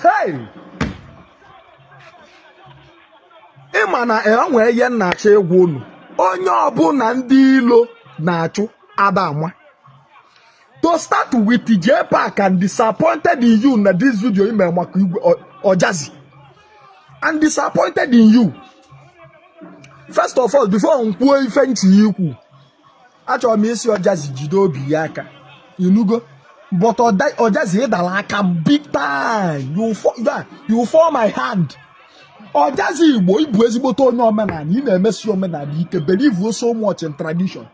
Hey! Ịma na enwe ihe nnachi egwu unu. Onye ọbụla ndị ilo na-achụ Adama. To start with J Park and disappointed in you na this video ime maka Igwe Ojazzy. I'm disappointed in you. First of all, before nkwuo ife nchi ikwu, achọrọ m isi Ojazzy jide obi ya aka. Inugo. But Ojazzy ịdala aka big time. You fall my hand. Ojazzy Igbo ibu ezigbote onye omenala, ị na-emesi omenala ike, believe so much in tradition.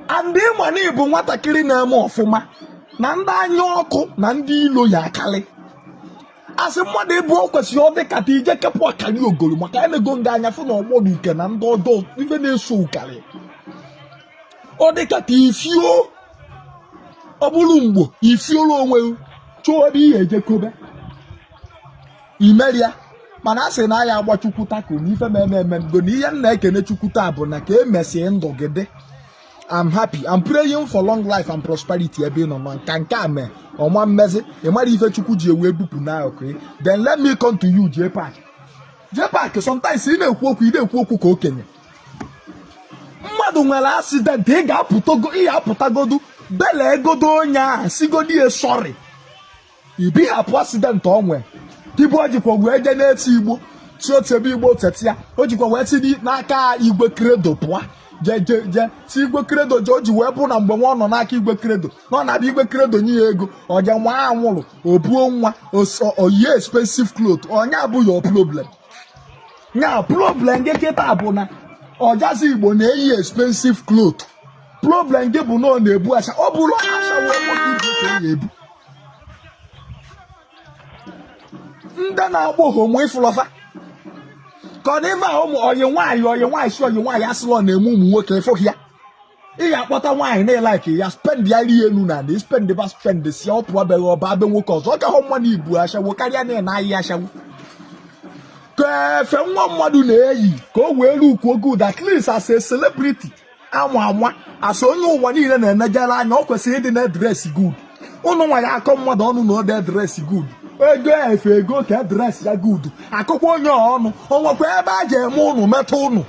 And EMONEY bụ nwatakịrị na-eme ọfụma na ndị anya ọkụ na ndị ilo ya akali. Asị mmadụ ịbụ o kwesịrị ọ dị ka ije kepụ akali ogolo maka emego ndị anya fụ na ọgbọdụ uke na ndị ọdọ ife na-eso ụkarị. Ọ dị ka ifio ọ bụrụ mgbo ifioro onwe chọọ ebe ihe ejekobe imeria mana asị na ya agba Chukwu tako na ife eme ngo na ihe nna ekene Chukwu taa bụ na ka emesie ndụ gị. I'm happy. I'm praying for long life and prosperity ebe no man kan ka me ọma mmezi e mara ife Chukwu ji ewe bupu na okay. Then let me come to you J Park. J Park sometimes ị na-ekwu okwu ka okenye. Mmadụ nwere accident ị ga-apụtagodu bele egodo onye a sigodi e sorry. Ibi hapụ accident onwe. Tibu ojikwa wee je na-eti Igbo. Chiotebe Igbo tetia. Ojikwa wee ti n'aka Igwe Credo pụa. Je si Igwe Credo George wee bụ na mgbe nwa nọ n'aka Igwe Credo nọ na Igwe Credo nye ya ego oje nwa anwụrụ obuo nwa oyi expensive cloth onye abụ your problem. Nya problem gị kịta bụ na Ojazzy Igbo na-eyi expensive cloth. Problem gị bụ na ọ na-ebu acha ọ bụrụ acha wee nwoke ibu ka ebu ndị na-agba homo ifụlọfa ka n'ife ahụ oyi nwaanyị si oyi nwaanyị asịlọ na-eme ụmụ nwoke ịfụghị ya ị ga-akpọta nwaanyị na-elike ya spend ya rie enu na ndị spend si ọ pụọ beghị ọba abe nwoke ọzọ ọ ka hụ mmadụ ibu ashawo karịa na ahịa ashawo ka efe nwa mmadụ na-eyi ka o wee rukwuo good at least as a celebrity ama asa onye ụwa niile na-enejere anya ọ kwesịrị ịdị na dress good ụnụ nwa ya akọ mmadụ ọnụ na ode dress good ego efe ego ka dress ya good akụkọ onye ọnụ o nwekwa ebe a ga-eme ụnụ metụ ụnụ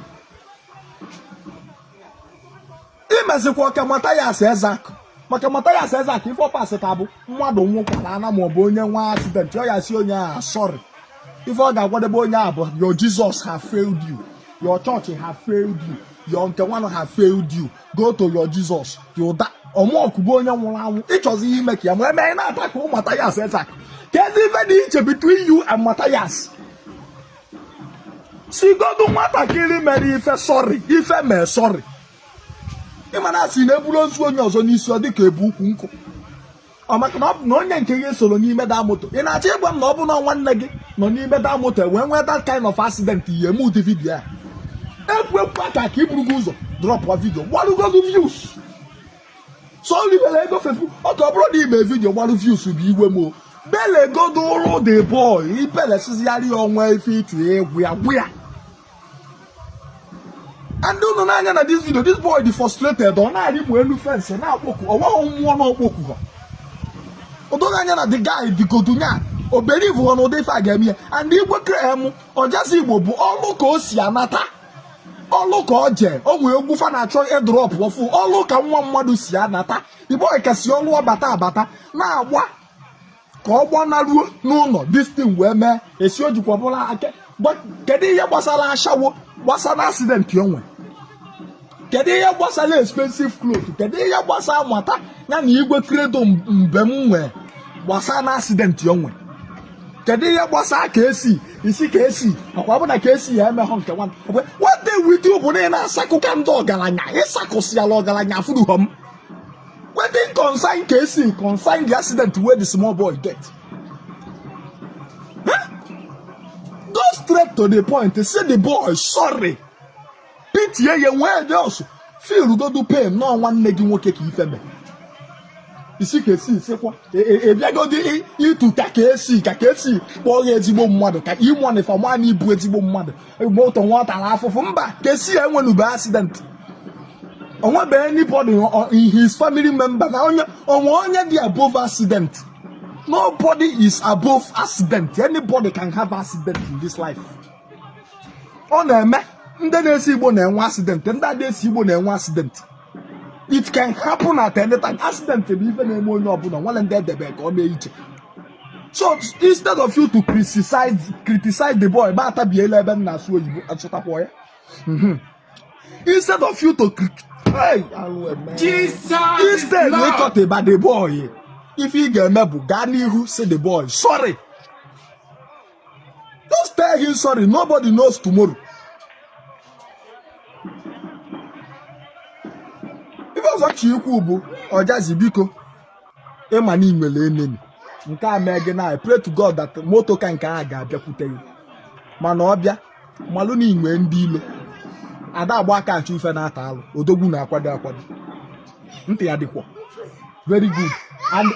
imezikwa ka Mathias Ezak maka Mathias Ezak ife ọpasịta bụ mmadụ nwụkwara ana maọbụ onye nwa accident ọ ya si onye a sorry ife ọ ga-agwadebe onye a bụ your Jesus have failed you, your church have failed you, your nke nwanụ have failed you, go to your Jesus you da ọmụọkụgo onye nwụrụ anwụ ịchọzi ihe ime ka ya ma eme anyị na-ataka Mathias Ezak. There's even the issue between you and Mathias. Si godu nwatakịrị mere ife sorry ife mee sorry ịmana si na eburu ozu onye ọzọ n'isi ọ dịka ebu ukwu nkụ ọ maka na onye nke gị soro n'ime da moto ị na-achọ ịgwa m na ọ bụ na nwanne gị nọ n'ime da moto wee nwee that kind of accident ihe eme ụdị vidio a ekwu aka ka iburu gị ụzọ drọpụ vidio gbarugodu views so libere ego fefu ọ ka ọ bụrụ na ime vidio gbaru views bụ igwe mo bele godo ụlọ the boy ipele sizigharị onwe ife itu egwu ya gwu ya. And unu n'anya na this video this boy dị frustrated ọ na-arị mụ elu fence na-akpọku ọnweghị mmụọ n'ọkpọku ha odoghị anya na the guy dịgodunya o believe na ụdị ife a ga-eme ya and Igwe krem Ojazzy Igbo bụ ọlụ ka o si anata ọlụ ka ọ jee o nwee egwu fa na-achọ ịdrọp ọfụ ọlụ ka nwa mmadụ si anata Igbo ekesi ọlụ abata na-agba ka ọ gbanaruo n'ụlọ this thing wee mee esi o jikwa bụla ake kedu ihe gbasara ashawo gbasara accident onwe kedu ihe gbasara expensive cloth kedu ihe gbasara mata ya na Igwe Credo mbe m nwee gbasara na accident onwe kedu ihe gbasara kcee isi kcee ọkwa bụ na kcee ya emehọ nke nwa what day with you bụ na ị na-asakụ ka ndị ọgaranya ịsakụsịala ọgaranya fụrụ m wetin concern kcee concern the accident where the small boy get. Go straight to the point say the boy sorry pta ye nwee just feel go do pain no nwanne gị nwoke ka ife me isi kcee sekwa ebiagodi itu ka kcee kpọọ ya ezigbo mmadụ ka EMONEY fa nwaanyị ibu ezigbo mmadụ moto nwata na afụfụ mba kcee enwenube accident onwebe anybody in his family member na onye dị above accident Nobody is above accident. Anybody can have accident in this life. On a man, accident, and that accident. It can happen at any time. Accident, even a more noble, one and dead the back or each. So instead of you to criticize the boy, but be 11 as well, you at that boy. Instead of you to Jesus, instead you talk about the boy. If you get mebu, Gani who say the boy sorry. Just tell him sorry. Nobody knows tomorrow. If I was watching you, Ojazzy Igbo, EMONEY nwere enemy. Nke a mee gị na I pray to God that moto ka nke a ga-abịakwute you. Mana ọbịa malụ na inwe ndị ilo. Ada agba aka achụ ife na-ata alụ. Odogwu na-akwado. Ntị ya dịkwa. Very good. And